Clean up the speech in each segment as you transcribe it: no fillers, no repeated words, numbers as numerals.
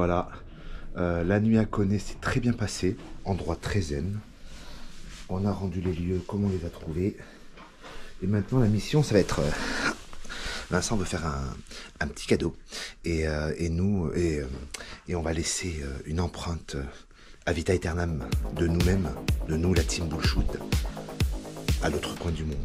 voilà. La nuit à Koné s'est très bien passée. Endroit très zen. On a rendu les lieux comme on les a trouvés. Et maintenant la mission ça va être... Vincent veut faire un petit cadeau. Et on va laisser une empreinte à vita aeternam de nous-mêmes, de nous la team Bullshoot, à l'autre coin du monde.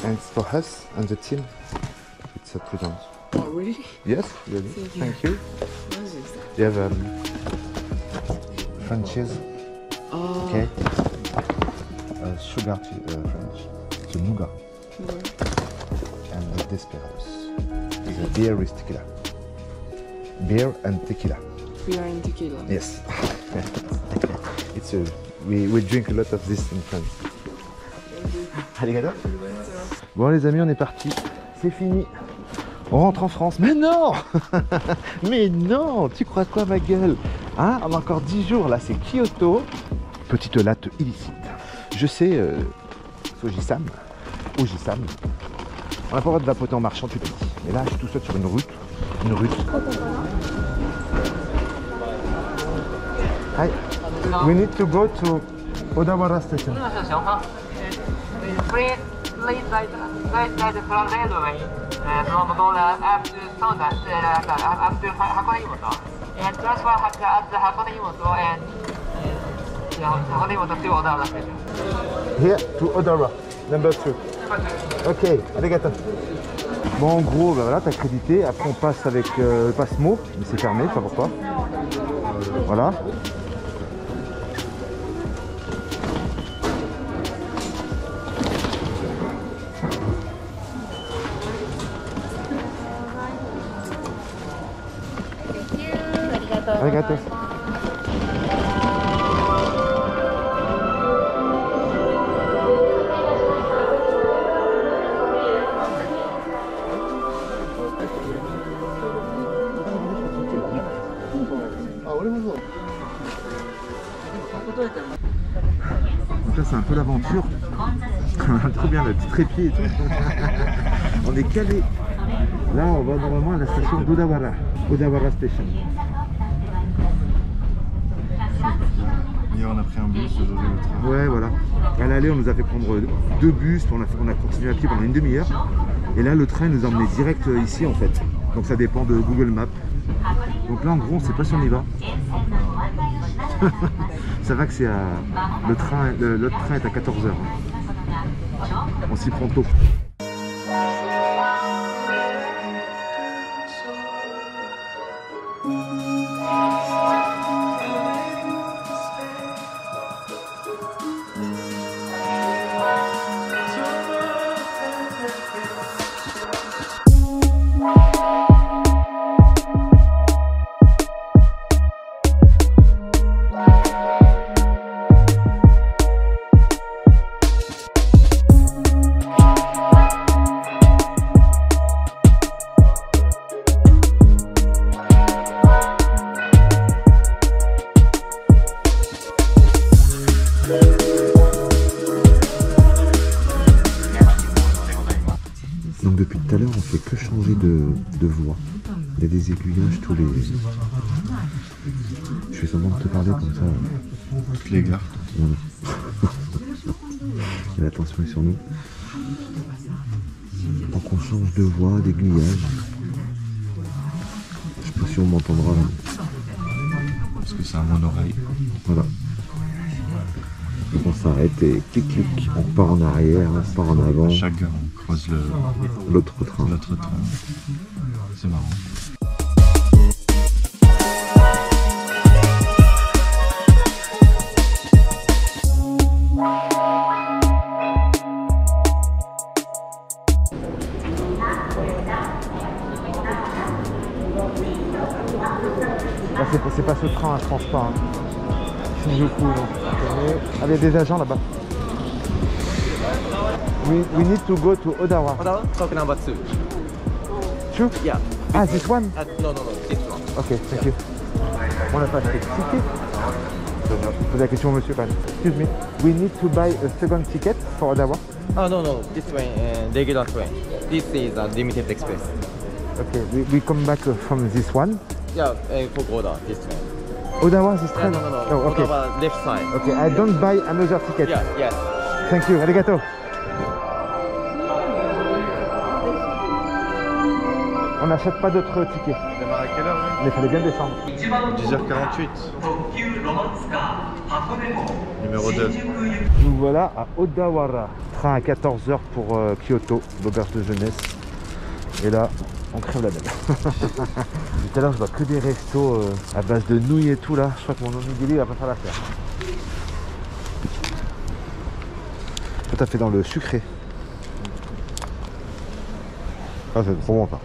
And for us and the team, it's a present. Oh, really? Yes, really. Thank you. What is this? You have French cheese. Oh. Okay. Sugar French. The nougat. And the desperados. The beer with tequila. Beer and tequila. Beer and tequila. Yes. It's we drink a lot of this in France. Arigato. Bon les amis, on est parti. C'est fini. On rentre en France. Mais non. Mais non. Tu crois quoi ma gueule? Hein? On a encore 10 jours là, c'est Kyoto. Petite latte illicite. Je sais, Sojisam, Ojisam, on n'a pas le droit de vapoter en marchant, tu te dis. Mais là, je suis tout seul sur une route. Hi. We need to go to Odawara Station. Please right from railway from Gola up to Sonda, up to Hakone Imoto, and transfer at the Hakone Imoto and Hakone Imoto to Odawara station. Here to Odawara, number 2. Ok, arigato. Bon, en gros, ben voilà, t'as crédité. Après, on passe avec le Passmo, mais c'est fermé, pas pourquoi. Voilà. Arigato. Donc là c'est un peu l'aventure. Trop bien le petit trépied et tout. On est calé. Là on va normalement à la station d'Odawara. Odawara Station. Hier on a pris un bus, aujourd'hui le train. Ouais voilà. À l'aller on nous a fait prendre 2 bus, on a continué à pied pendant une demi-heure. Et là le train nous a emmené direct ici en fait. Donc ça dépend de Google Maps. Donc là en gros on sait pas si on y va. Ça va que c'est à... L'autre train est à 14 h. On s'y prend tôt. Donc depuis tout à l'heure on fait que changer de voie. Il y a des aiguillages tous les... Je fais semblant de te parler comme ça. Toutes les gares. Voilà. L'attention est sur nous. Donc on change de voie, d'aiguillage. Je sais pas si on m'entendra là. Parce que c'est un monorail. Voilà. Donc on s'arrête et clic clic. On part en arrière, on part en avant. Chaque gare on croise L'autre train. l'autre train. C'est marrant. Là, c'est pas ce train, je pense pas. Hein. Shinjuku, non. Ah, il y a des agents là-bas. We need to go to Odawa. Odawa, talk number 2. Two? Yeah. Ah, this one? No, this one. Ok, thank you. On n'a pas acheté de ticket. Je vais poser la question au monsieur quand même. Excuse me. We need to buy a second ticket for Odawa. Oh, no, this train, regular train. This is a limited express. Okay, we come back from this one. Yeah, for Odawa, this train. Odawa, this train? No. Oh, okay. Odawa, left side. Okay, I don't buy another ticket. Yeah, yes. Thank you, arigato. On n'achète pas d'autres tickets. Il démarre à quelle heure, Mais il fallait bien descendre. 10h48. Numéro 2. Nous voilà à Odawara. Train à 14h pour Kyoto, l'auberge de jeunesse. Et là, on crève la dalle. Tout à l'heure, je vois que des restos à base de nouilles et tout là. Je crois que mon onigiri va pas faire l'affaire. Toi, t'as fait dans le sucré. Ah, c'est trop bon ça.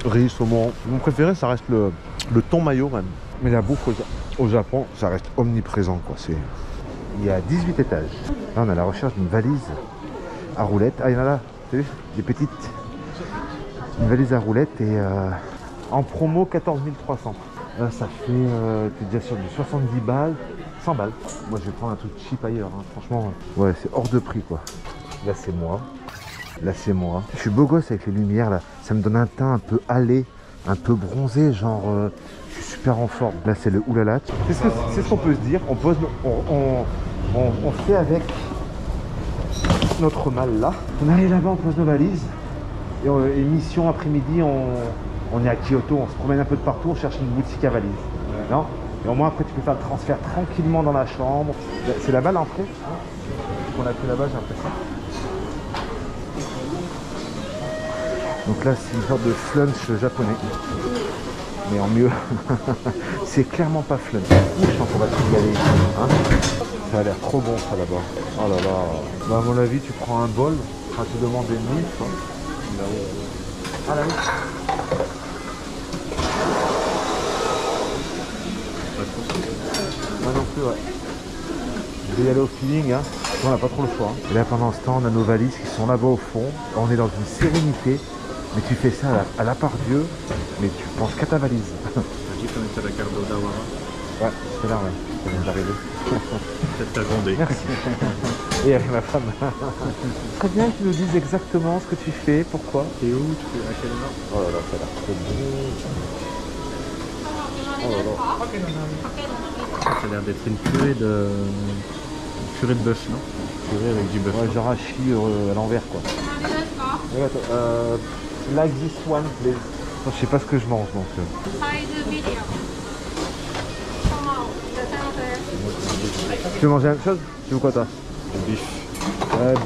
Riz, saumon. Mon préféré, ça reste le thon mayo même. Mais la bouffe au Japon, ça reste omniprésent quoi. Il y a 18 étages. Là, on est à la recherche d'une valise à roulettes. Ah, il y en a là, tu as vu, des petites. Une valise à roulettes et en promo 14 300. Là, ça fait, tu es déjà sur du 70 balles, 100 balles. Moi, je vais prendre un truc cheap ailleurs, hein. Franchement. Ouais, c'est hors de prix quoi. Là, c'est moi. Là, c'est moi. Je suis beau gosse avec les lumières là. Ça me donne un teint un peu hâlé, un peu bronzé, genre. Je suis super en forme. Là, c'est le oulala. C'est ce qu'on peut se dire. On fait avec notre mal là. On arrive là-bas, on pose nos valises. Et mission après-midi, on est à Kyoto, on se promène un peu de partout, on cherche une boutique à valise. Ouais. Non? Et au moins après tu peux faire le transfert tranquillement dans la chambre. C'est là-bas l'entrée qu'on a fait là-bas, j'ai l'impression. Donc là c'est une sorte de flunch japonais. Mais en mieux. C'est clairement pas flunch. Je pense qu'on va se régaler. Hein, ça a l'air trop bon ça là-bas. Oh là là. Bah, à mon avis tu prends un bol, enfin, tu demandes une mille. Ah là oui. Moi non plus, ouais. Je vais y aller au feeling, hein. On n'a pas trop le choix. Hein. Et là pendant ce temps, on a nos valises qui sont là-bas au fond. On est dans une sérénité. Mais tu fais ça à la part Dieu, mais tu penses qu'à ta valise. T'as dit qu'on était à la gare d'Odawara. Ouais, c'est là, ouais. Ça vient d'arriver. Peut-être ta journée. Merci. Et avec ma femme. Très bien que tu nous dises exactement ce que tu fais, pourquoi. T'es où? Tu fais à quelle heure? Oh là là, ça a l'air trop bon. Oh là là. Ça a l'air d'être une purée de bœuf, non? Purée avec du bœuf. Ouais, genre hachis à l'envers, quoi. Like this one, please. Je sais pas ce que je mange, donc. Tu veux manger la même chose? Tu veux quoi, toi? Beef.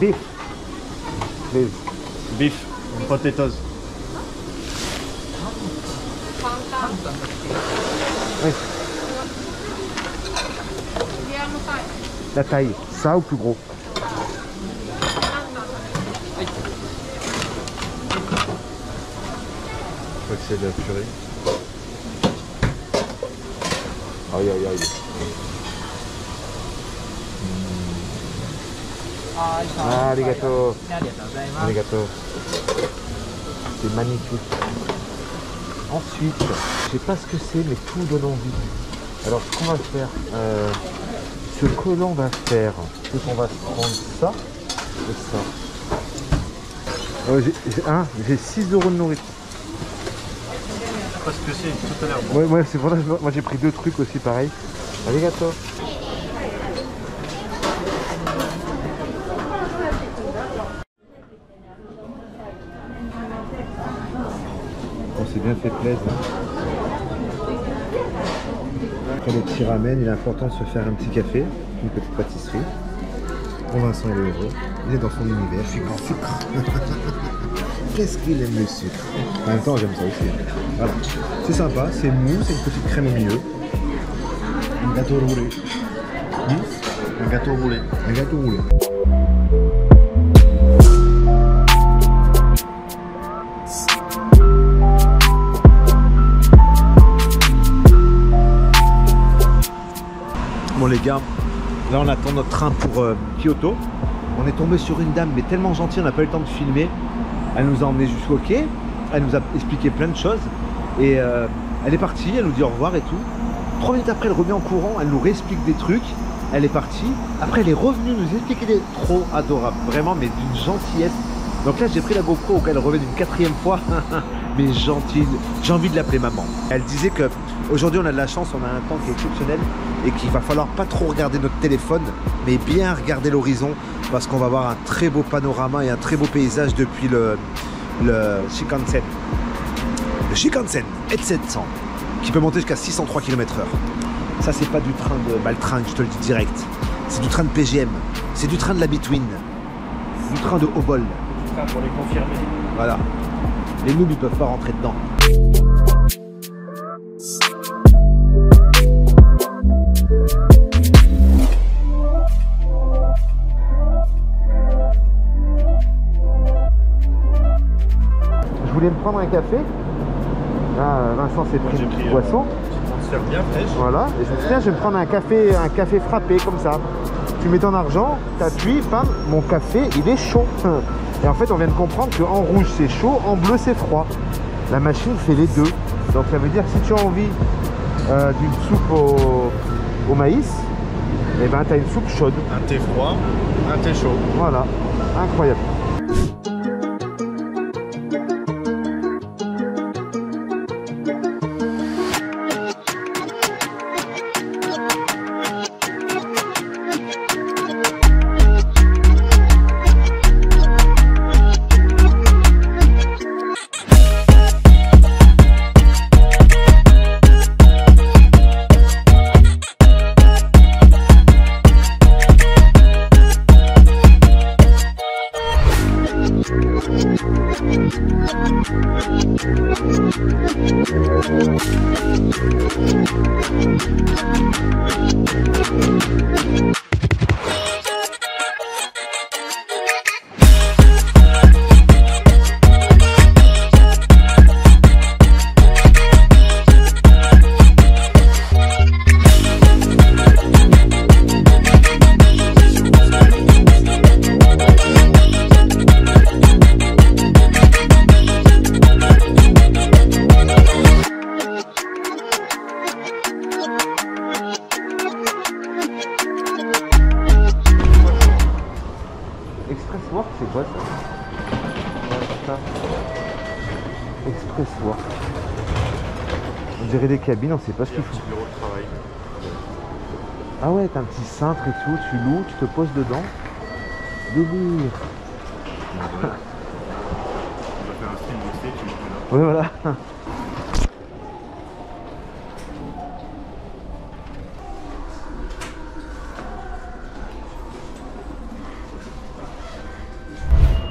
Beef. Please. Beef. Potatoes. Oui. La taille, ça ou plus gros? Je crois que c'est de la purée. Aïe aïe aïe. Ah, arigato. Arigato. C'est magnifique. Ensuite, je sais pas ce que c'est, mais tout donne envie. Alors, ce qu'on va faire, ce que l'on va faire, c'est qu'on va se prendre ça et ça. J'ai 6 € de nourriture. Je sais pas ce que c'est tout à l'heure. Ouais, c'est pour ça que moi j'ai pris 2 trucs aussi pareil. Arigato. On s'est bien fait plaisir. Après les petits ramen, il est important de se faire un petit café, une petite pâtisserie. Bon, Vincent il est heureux, il est dans son univers, je suis grand sucre. qu'est-ce qu'il aime le sucre. En même temps, j'aime ça aussi. Voilà. C'est sympa, c'est mou, c'est une petite crème au milieu. Un gâteau roulé. Un gâteau roulé. Un gâteau roulé. Bon les gars, là on attend notre train pour Kyoto. On est tombé sur une dame mais tellement gentille, on n'a pas eu le temps de filmer. Elle nous a emmenés jusqu'au quai, elle nous a expliqué plein de choses et elle est partie, elle nous dit au revoir et tout. 3 minutes après elle revient en courant, elle nous réexplique des trucs, elle est partie. Après elle est revenue nous expliquer des trop adorables, vraiment mais d'une gentillesse. Donc là j'ai pris la GoPro auquel elle revient une 4e fois, mais gentille, j'ai envie de l'appeler maman. Elle disait que aujourd'hui on a de la chance, on a un temps qui est exceptionnel et qu'il va falloir pas trop regarder notre téléphone, mais bien regarder l'horizon parce qu'on va voir un très beau panorama et un très beau paysage depuis le Shinkansen. Le Shinkansen S700 qui peut monter jusqu'à 603 km/h. Ça c'est pas du train de Maltrain, je te le dis direct. C'est du train de PGM, c'est du train de la Between, du train de Obol. Pour les confirmer. Voilà. Les noobs ils peuvent pas rentrer dedans. Je voulais me prendre un café. Là, Vincent s'est pris une boisson. On se sert bien fraîche. Voilà. Et je me suis dit, tiens, je vais me prendre un café frappé comme ça. Tu mets ton argent, t'appuies, bam, mon café il est chaud. Et en fait on vient de comprendre qu'en rouge c'est chaud, en bleu c'est froid. La machine fait les deux. Donc ça veut dire que si tu as envie d'une soupe au maïs, et ben tu as une soupe chaude. Un thé froid, un thé chaud. Voilà, incroyable. Expresswork, c'est quoi ça? Expresswork. On dirait des cabines, on sait pas ce qu'il faut. Bureau de travail. Ah ouais, t'as un petit cintre et tout, tu loues, tu te poses dedans. Délire. On va faire un stream boosté, tu me Ouais, voilà.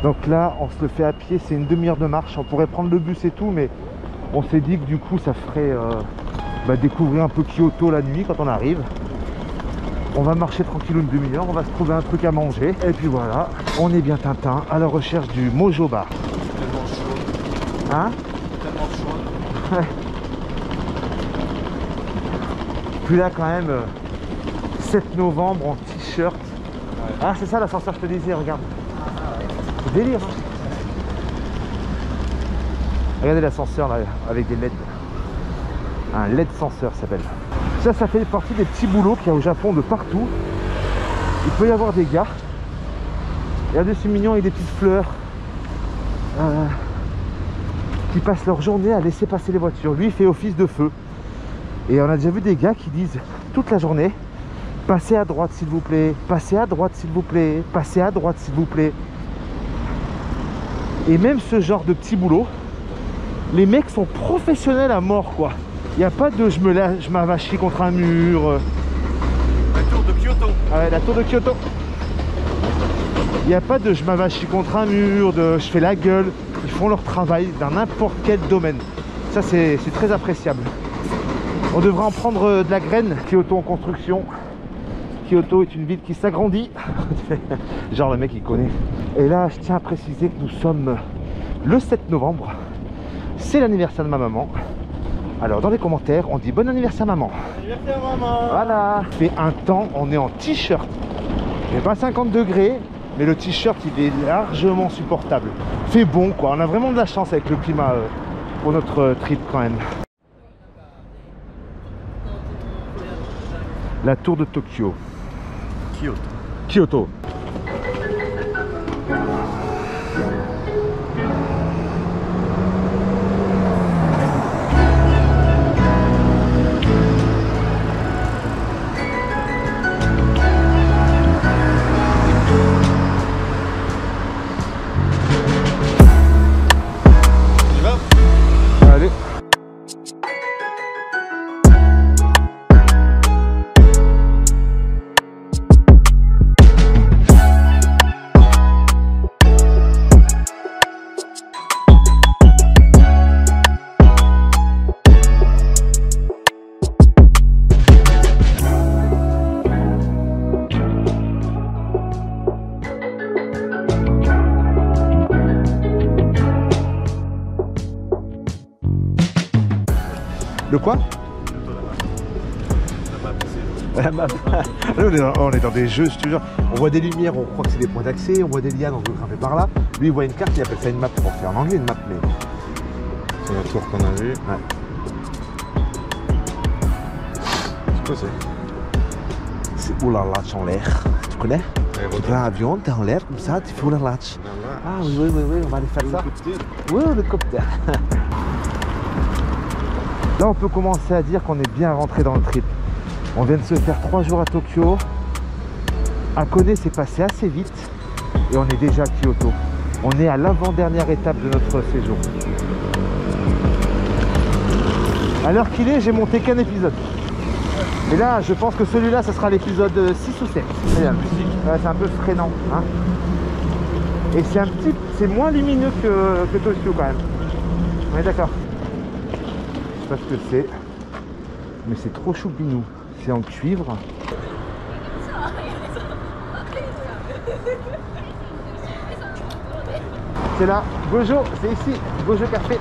Donc là, on se le fait à pied, c'est une demi-heure de marche. On pourrait prendre le bus et tout, mais on s'est dit que du coup, ça ferait découvrir un peu Kyoto la nuit quand on arrive. On va marcher tranquillou une demi-heure, on va se trouver un truc à manger. Et puis voilà, on est bien Tintin à la recherche du Mojo Bar. Tellement chaud. Hein? Tellement chaud. Ouais. Puis là quand même, 7 novembre en t-shirt. Ouais. Ah c'est ça l'ascenseur, je te disais, regarde. C'est délire hein. Regardez l'ascenseur là, avec des LED. Un LED ascenseur ça s'appelle. Ça fait partie des petits boulots qu'il y a au Japon de partout. Il peut y avoir des gars. Regardez ce mignon avec des petites fleurs. Qui passent leur journée à laisser passer les voitures. Lui il fait office de feu. Et on a déjà vu des gars qui disent toute la journée: passez à droite s'il vous plaît, passez à droite s'il vous plaît, passez à droite s'il vous plaît. Et même ce genre de petit boulot, les mecs sont professionnels à mort quoi. Il n'y a pas de je m'avachis contre un mur. La tour de Kyoto. Ah ouais, la tour de Kyoto. Il n'y a pas de je m'avachis contre un mur, de je fais la gueule. Ils font leur travail dans n'importe quel domaine. Ça, c'est très appréciable. On devrait en prendre de la graine. Kyoto en construction. Kyoto est une ville qui s'agrandit. Genre le mec il connaît. Et là, je tiens à préciser que nous sommes le 7 novembre. C'est l'anniversaire de ma maman. Alors dans les commentaires, on dit bon anniversaire maman. Anniversaire maman. Voilà. Il fait un temps, on est en t-shirt. Il n'est pas 50 degrés, mais le t-shirt il est largement supportable. Il fait bon quoi, on a vraiment de la chance avec le climat pour notre trip quand même. La tour de Tokyo. Kyoto. Kyoto. Allez. Le quoi? La map. On est dans des jeux, je te jure. On voit des lumières, on croit que c'est des points d'accès, on voit des lianes, on veut grimper par là. Lui il voit une carte, il appelle ça une map. Bon, c'est en anglais une map, mais. C'est la tour qu'on a vue. Ouais. C'est quoi C'est Oulalatch en l'air. Tu connais? Tu prends un avion, t'es en l'air comme ça, tu fais Oulalatch. Ah oui, on va aller faire ça. Oui, l'hélicoptère. Là, on peut commencer à dire qu'on est bien rentré dans le trip. On vient de se faire 3 jours à Tokyo. Hakone s'est passé assez vite et on est déjà à Kyoto. On est à l'avant-dernière étape de notre séjour. À l'heure qu'il est, j'ai monté qu'un épisode. Et là, je pense que celui-là, ça sera l'épisode 6 ou 7. Regarde. Ouais, c'est un peu freinant. Hein, et c'est moins lumineux que Tokyo quand même. On est d'accord? Je sais pas ce que c'est, mais c'est trop choupinou. C'est en cuivre. C'est là, Gojo, c'est ici, Gojo Café.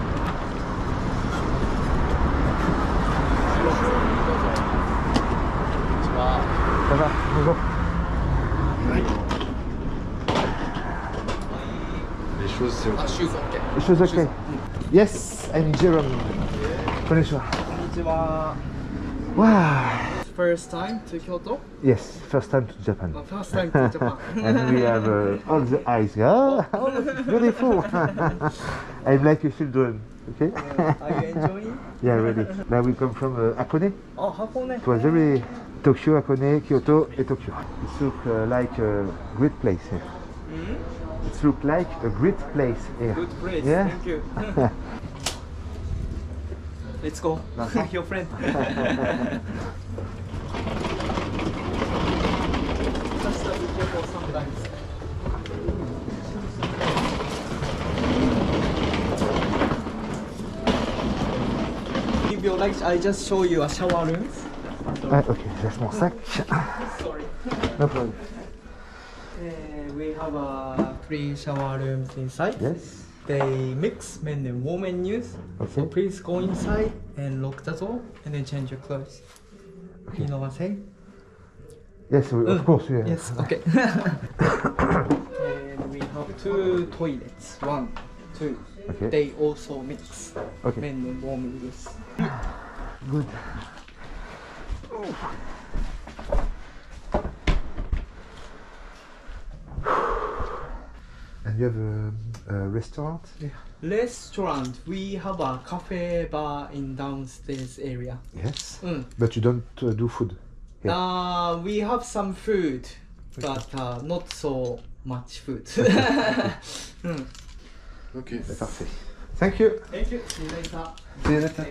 Ça va, bonjour. Les choses, c'est ok. Les choses ok. Yes, I'm Jerome. Konnichiwa. Wow. First time to Kyoto? Yes, first time to Japan. First time to Japan. And we have all the eyes. Oh, beautiful. I'm like a children. Okay? Are you enjoying? Yeah, really. Now we come from Hakone. Oh, Hakone. It was very Tokyo, Hakone, Kyoto, and Tokyo. It looks like a great place here. It looks like a great place here. Good place. Yeah? Thank you. Let's go. Your friend. Just a bit careful sometimes. If you like, I just show you a shower room. Ah, ok, je laisse mon sac. Sorry. No problem. We have 3 shower rooms inside. Yes. They mix men and women use. Okay. So please go inside and lock the door and then change your clothes. Okay. You know what I'm saying? Yes, of course. Yeah. Yes, okay. And we have 2 toilets. 1, 2. Okay. They also mix Okay. men and women use. Good. And you have a restaurant there? Restaurant. We have a cafe bar in downstairs area. Yes. Mm. But you don't do food? here? We have some food, but not so much food. Mm. Ok. C'est parfait. Thank you. Thank you. See you later. See you later.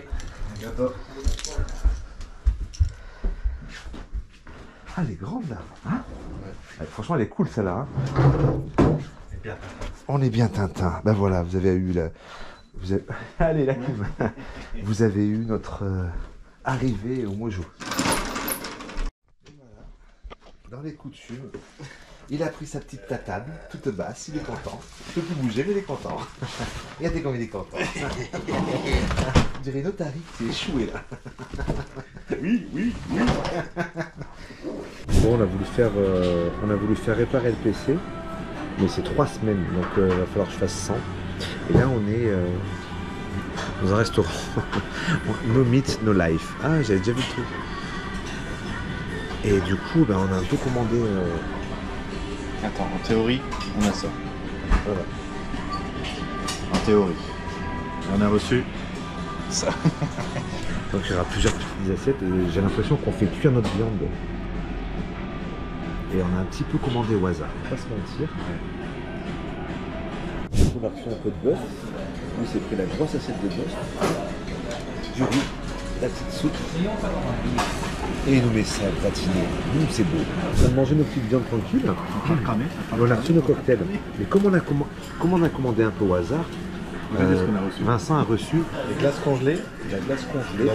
Ah, elle est grande là. Hein ouais, franchement, elle est cool celle-là. Hein. On est bien Tintin. Ben voilà, vous avez eu la. Vous avez... Allez, la Kim. Vous avez eu notre arrivée au Mojo. Voilà. Dans les coutumes, il a pris sa petite tatane, toute basse, il est content. Il ne peut plus bouger, mais il est content. Regardez comme il est content. Je dirais Notari qui s'est échoué là. Oui, oui, oui. Bon, on a voulu faire réparer le PC, mais c'est 3 semaines, donc il va falloir que je fasse 100. Et là, on est dans un restaurant. No meat, no life. Ah, j'avais déjà vu le truc. Et du coup, ben, on a un peu commandé. Attends, en théorie, on a ça. Voilà. En théorie. On a reçu ça. Donc il y aura plusieurs petites assiettes et j'ai l'impression qu'on fait cuire notre viande. Et on a un petit peu commandé au hasard, on va pas se mentir. Du coup, on a reçu un peu de bœuf. Lui s'est pris la grosse assiette de bœuf. Du riz, la petite soupe. Et il nous met ça gratiné. C'est beau. On a mangé nos petites viandes tranquilles. On a reçu nos cocktails. Mais comme on a commandé un peu au hasard, Vincent a reçu Les glaces congelées. la glace congelée.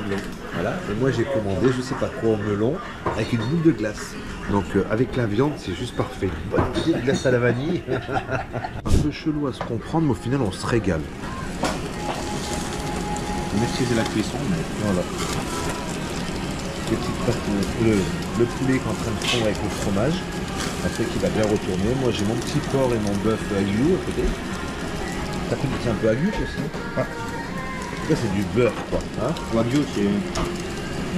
Voilà. Et moi j'ai commandé, je sais pas quoi, au melon avec une boule de glace. Donc avec la viande, c'est juste parfait. Une bonne petite glace à la vanille. Un peu chelou à se comprendre, mais au final on se régale. Maîtriser la cuisson, mais Voilà. Les petites pâtes, le poulet qui est en train de fondre avec le fromage. Après qui va bien retourner. Moi j'ai mon petit porc et mon bœuf aglio à côté. Ça fait un peu aglio aussi. Ah. Là c'est du beurre quoi. Hein, Wagyu, c'est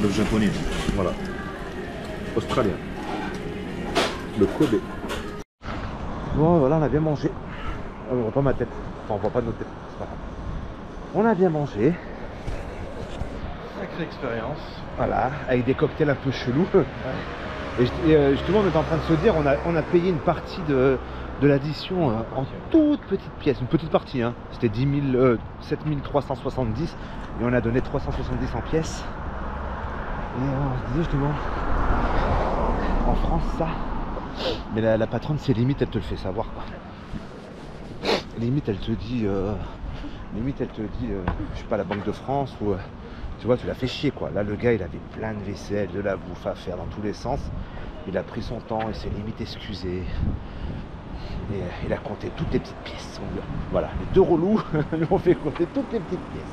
le japonais. voilà. Australien. Le Kobe. Bon voilà, on a bien mangé. On voit pas ma tête. Enfin on voit pas notre tête. C'est pas grave. On a bien mangé. Sacrée expérience. Voilà, avec des cocktails un peu chelous. Et justement, on est en train de se dire, on a payé une partie de l'addition en toute petite pièce, une petite partie. Hein. C'était 7370 et on a donné 370 en pièces. Et on se disait justement, en France, ça. Mais la patronne, c'est limite, elle te le fait savoir. Quoi. Limite, elle te dit, je sais pas, la Banque de France ou. Tu vois, tu l'as fait chier quoi. Là, le gars, il avait plein de vaisselle, de la bouffe à faire dans tous les sens. Il a pris son temps, il s'est limite excusé. Et il a compté toutes les petites pièces. Voilà, les deux relous nous ont fait compter toutes les petites pièces.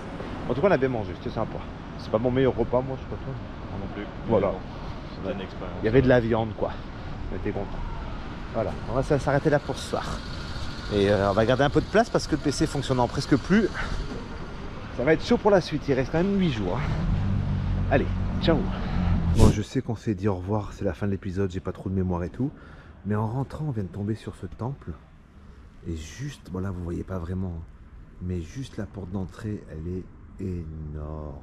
En tout cas, on a bien mangé, c'était sympa. C'est pas mon meilleur repas, moi, je sais pas toi. Moi non plus. Voilà. Bon, c'était une expérience. Il y avait de la viande, quoi. On était contents. Voilà, on va s'arrêter là pour ce soir. Et on va garder un peu de place parce que le PC fonctionnant presque plus. Ça va être chaud pour la suite, il reste quand même 8 jours. Allez, ciao. Bon, je sais qu'on s'est dit au revoir, c'est la fin de l'épisode, j'ai pas trop de mémoire et tout. Mais en rentrant, on vient de tomber sur ce temple. Et juste, bon là vous voyez pas vraiment, mais juste la porte d'entrée, elle est énorme.